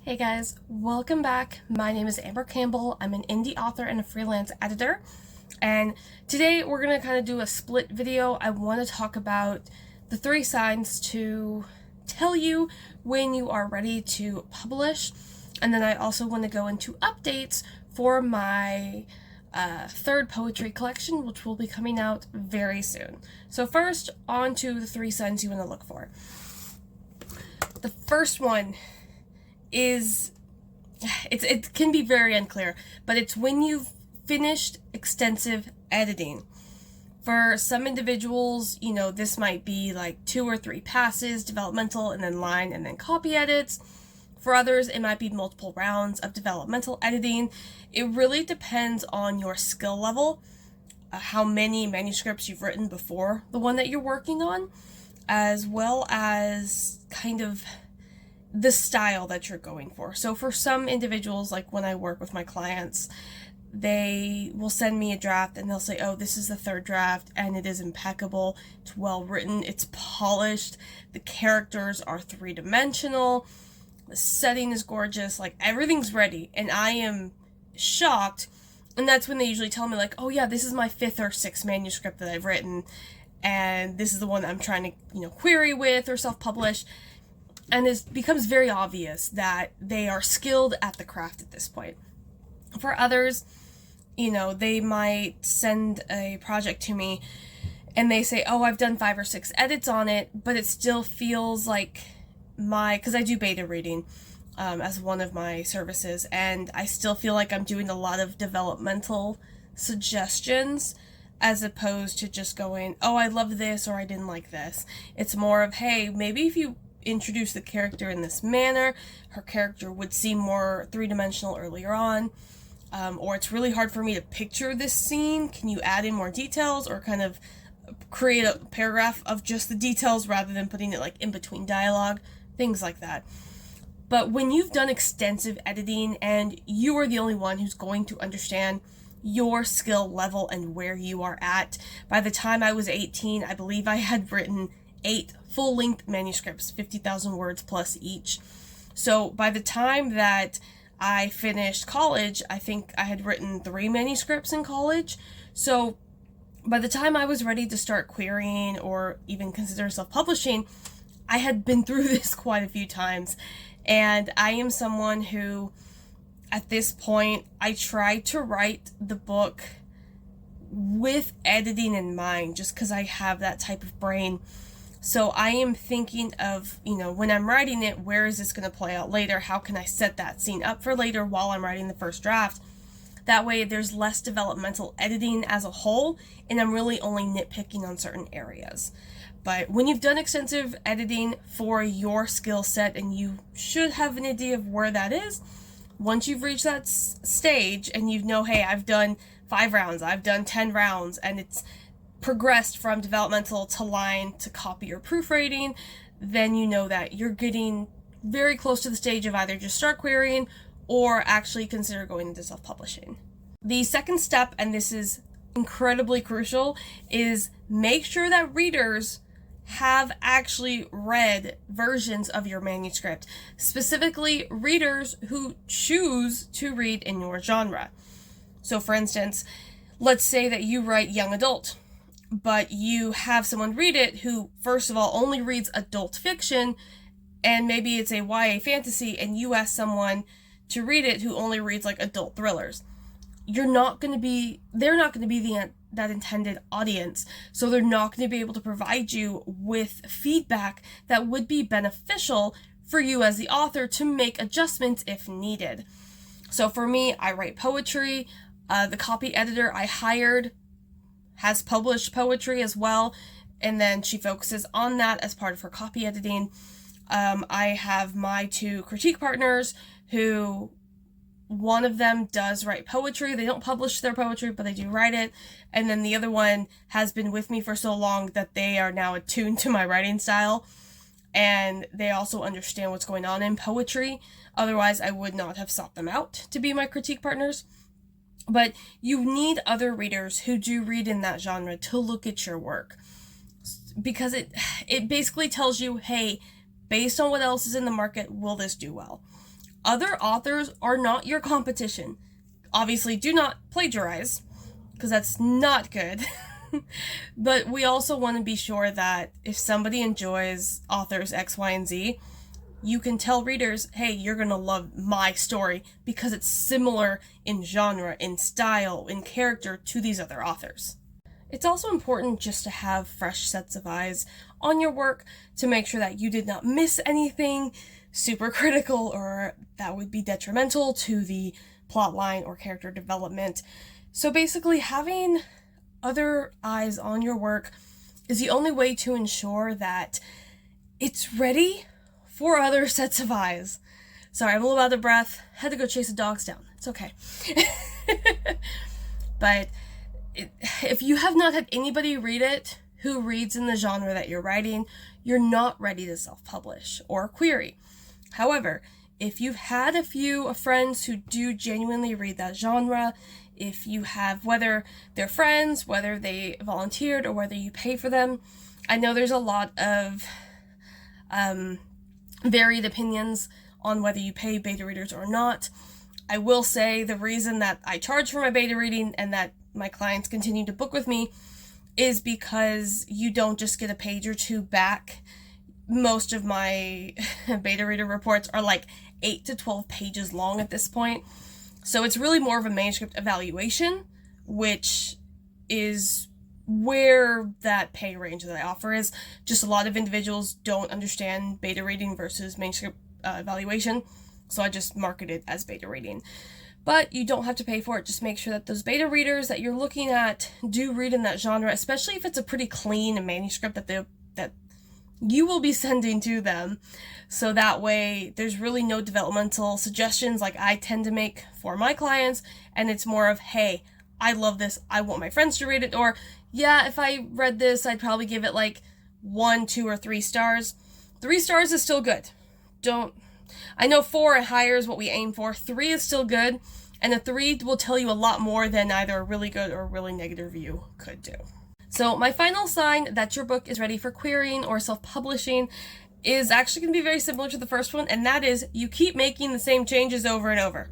Hey guys, welcome back. My name is Amber Campbell. I'm an indie author and a freelance editor. And today we're going to kind of do a split video. I want to talk about the 3 signs to tell you when you are ready to publish. And then I also want to go into updates for my third poetry collection, which will be coming out very soon. So first, on to the 3 signs you want to look for. The first one is, it can be very unclear, but it's when you've finished extensive editing. For some individuals, this might be like 2 or 3 passes, developmental, and then line, and then copy edits. For others, it might be multiple rounds of developmental editing. It really depends on your skill level, how many manuscripts you've written before the one that you're working on, as well as kind of the style that you're going for. So for some individuals, like when I work with my clients, they will send me a draft and they'll say, oh, this is the 3rd draft and it is impeccable, it's well written, it's polished, the characters are 3-dimensional, the setting is gorgeous, like everything's ready, and I am shocked. And that's when they usually tell me, like, oh yeah, this is my 5th or 6th manuscript that I've written, and this is the one that I'm trying to query with or self-publish. And it becomes very obvious that they are skilled at the craft at this point. For others, they might send a project to me and they say, oh, I've done 5 or 6 edits on it, but it still feels like because I do beta reading as one of my services, and I still feel like I'm doing a lot of developmental suggestions as opposed to just going, oh, I love this or I didn't like this. It's more of, hey, maybe if you introduce the character in this manner, her character would seem more 3-dimensional earlier on, or it's really hard for me to picture this scene. Can you add in more details or kind of create a paragraph of just the details rather than putting it like in between dialogue, things like that. But when you've done extensive editing and you are the only one who's going to understand your skill level and where you are at, by the time I was 18, I believe I had written 8 full-length manuscripts, 50,000 words plus each. So by the time that I finished college, I think I had written 3 manuscripts in college. So by the time I was ready to start querying or even consider self-publishing, I had been through this quite a few times. And I am someone who, at this point, I try to write the book with editing in mind, just because I have that type of brain. So I am thinking of, when I'm writing it, where is this going to play out later? How can I set that scene up for later while I'm writing the first draft? That way there's less developmental editing as a whole, and I'm really only nitpicking on certain areas. But when you've done extensive editing for your skill set, and you should have an idea of where that is, once you've reached that stage and hey, I've done 5 rounds, I've done 10 rounds, and it's progressed from developmental to line to copy or proofreading, then you know that you're getting very close to the stage of either just start querying or actually consider going into self-publishing. The second step, and this is incredibly crucial, is make sure that readers have actually read versions of your manuscript, specifically readers who choose to read in your genre. So for instance, let's say that you write young adult, but you have someone read it who, first of all, only reads adult fiction, and maybe it's a YA fantasy, and you ask someone to read it who only reads like adult thrillers. They're not going to be that intended audience, so they're not going to be able to provide you with feedback that would be beneficial for you as the author to make adjustments if needed. So for me, I write poetry. The copy editor I hired has published poetry as well, and then she focuses on that as part of her copy editing. I have my 2 critique partners who, one of them does write poetry. They don't publish their poetry, but they do write it. And then the other one has been with me for so long that they are now attuned to my writing style, and they also understand what's going on in poetry. Otherwise, I would not have sought them out to be my critique partners. But you need other readers who do read in that genre to look at your work, because it basically tells you, hey, based on what else is in the market, will this do well? Other authors are not your competition. Obviously, do not plagiarize, because that's not good. But we also want to be sure that if somebody enjoys authors X, Y, and Z, you can tell readers, hey, you're going to love my story because it's similar in genre, in style, in character to these other authors. It's also important just to have fresh sets of eyes on your work to make sure that you did not miss anything super critical or that would be detrimental to the plotline or character development. So basically, having other eyes on your work is the only way to ensure that it's ready for other sets of eyes. Sorry, I'm a little out of breath. Had to go chase the dogs down. It's okay. But if you have not had anybody read it who reads in the genre that you're writing, you're not ready to self-publish or query. However, if you've had a few friends who do genuinely read that genre, if you have, whether they're friends, whether they volunteered, or whether you pay for them, I know there's a lot of varied opinions on whether you pay beta readers or not. I will say the reason that I charge for my beta reading and that my clients continue to book with me is because you don't just get a page or two back. Most of my beta reader reports are like 8 to 12 pages long at this point. So it's really more of a manuscript evaluation, which is where that pay range that I offer is. Just a lot of individuals don't understand beta reading versus manuscript evaluation, so I just market it as beta reading. But you don't have to pay for it. Just make sure that those beta readers that you're looking at do read in that genre, especially if it's a pretty clean manuscript that you will be sending to them. So that way there's really no developmental suggestions like I tend to make for my clients, and it's more of, hey, I love this, I want my friends to read it, or yeah, if I read this, I'd probably give it like 1, 2, or 3 stars. 3 stars is still good. I know 4 and higher is what we aim for. 3 is still good, and a 3 will tell you a lot more than either a really good or a really negative review could do. So my final sign that your book is ready for querying or self-publishing is actually going to be very similar to the first one, and that is you keep making the same changes over and over.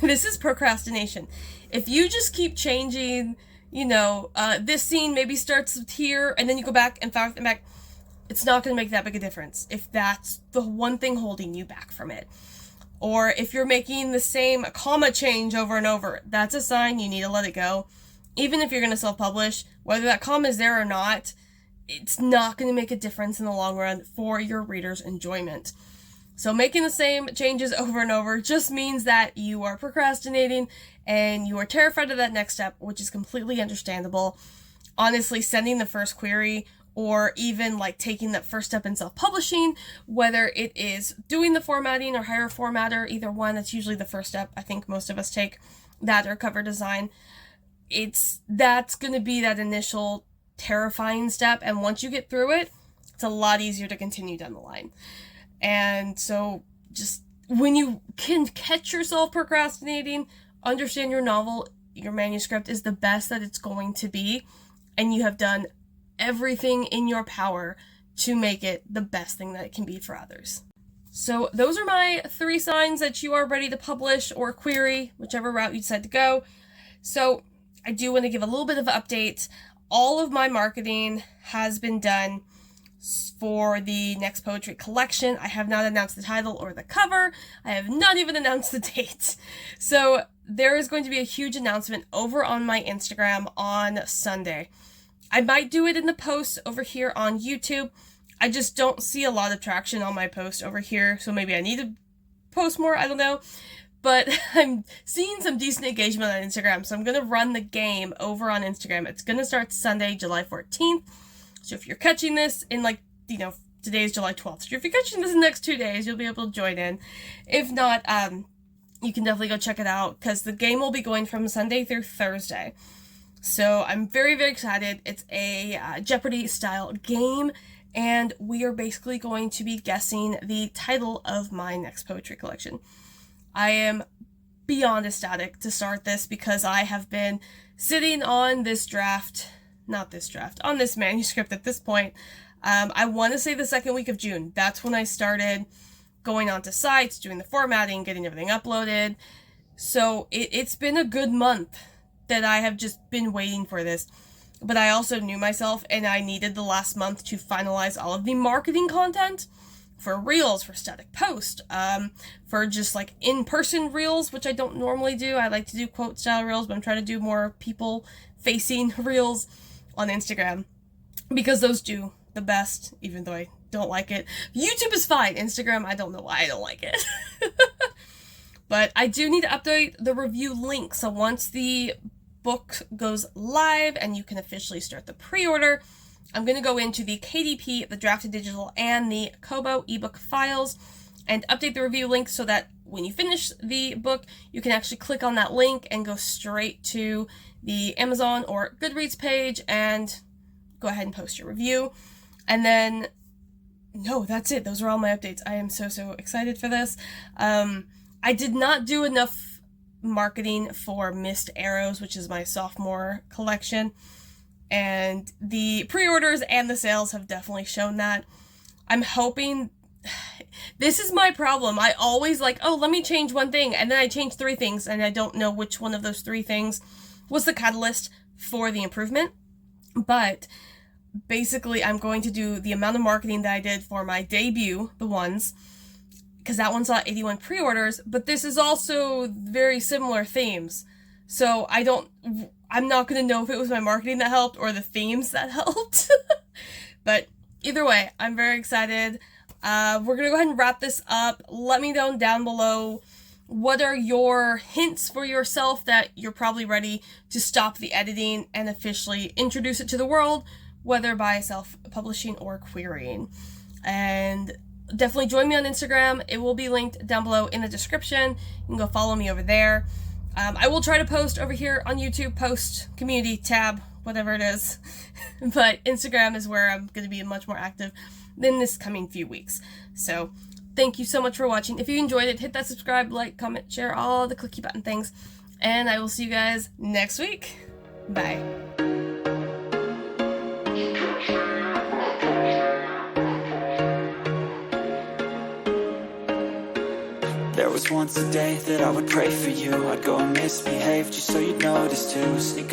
This is procrastination. If you just keep changing, this scene maybe starts here, and then you go back and back, it's not going to make that big a difference if that's the one thing holding you back from it. Or if you're making the same comma change over and over, that's a sign you need to let it go. Even if you're going to self-publish, whether that comma is there or not, it's not going to make a difference in the long run for your readers' enjoyment. So making the same changes over and over just means that you are procrastinating and you are terrified of that next step, which is completely understandable. Honestly, sending the first query or even like taking that first step in self-publishing, whether it is doing the formatting or hire a formatter, either one, that's usually the first step. I think most of us take that or cover design. That's going to be that initial terrifying step, and once you get through it, it's a lot easier to continue down the line. And so just when you can catch yourself procrastinating, understand your novel, your manuscript is the best that it's going to be, and you have done everything in your power to make it the best thing that it can be for others. So those are my 3 signs that you are ready to publish or query, whichever route you decide to go. So I do want to give a little bit of an update. All of my marketing has been done for the next poetry collection. I have not announced the title or the cover. I have not even announced the date. So there is going to be a huge announcement over on my Instagram on Sunday. I might do it in the posts over here on YouTube. I just don't see a lot of traction on my post over here, so maybe I need to post more, I don't know. But I'm seeing some decent engagement on Instagram, so I'm going to run the game over on Instagram. It's going to start Sunday, July 14th. So if you're catching this in today is July 12th. So if you're catching this in the next 2 days, you'll be able to join in. If not, you can definitely go check it out because the game will be going from Sunday through Thursday. So I'm very, very excited. It's a Jeopardy style game, and we are basically going to be guessing the title of my next poetry collection. I am beyond ecstatic to start this because I have been sitting on this on this manuscript at this point. I want to say the second week of June. That's when I started going onto sites, doing the formatting, getting everything uploaded. So it's been a good month that I have just been waiting for this. But I also knew myself, and I needed the last month to finalize all of the marketing content for Reels, for static post, for just like in-person Reels, which I don't normally do. I like to do quote style Reels, but I'm trying to do more people-facing Reels on Instagram because those do the best, even though I don't like it. YouTube is fine. Instagram, I don't know why I don't like it. But I do need to update the review link. So once the book goes live and you can officially start the pre-order, I'm going to go into the KDP, the Drafted Digital, and the Kobo ebook files and update the review link so that when you finish the book, you can actually click on that link and go straight to the Amazon or Goodreads page and go ahead and post your review. And then, no, that's it. Those are all my updates. I am so excited for this. I did not do enough marketing for Missed Arrows, which is my sophomore collection. And the pre-orders and the sales have definitely shown that. I'm hoping... This is my problem. I always like, oh, let me change one thing. And then I change 3 things, and I don't know which one of those 3 things was the catalyst for the improvement. But basically, I'm going to do the amount of marketing that I did for my debut, the ones, because that one saw 81 pre-orders, but this is also very similar themes. So I'm not going to know if it was my marketing that helped or the themes that helped. But either way, I'm very excited. We're going to go ahead and wrap this up. Let me know down below, what are your hints for yourself that you're probably ready to stop the editing and officially introduce it to the world, whether by self-publishing or querying. And definitely join me on Instagram. It will be linked down below in the description. You can go follow me over there. I will try to post over here on YouTube, post, community, tab, whatever it is. But Instagram is where I'm going to be much more active in this coming few weeks. So thank you so much for watching. If you enjoyed it, hit that subscribe, like, comment, share, all the clicky button things. And I will see you guys next week. Bye. There was once a day that I would pray for you. I'd go and misbehave just so you'd notice too. Sneak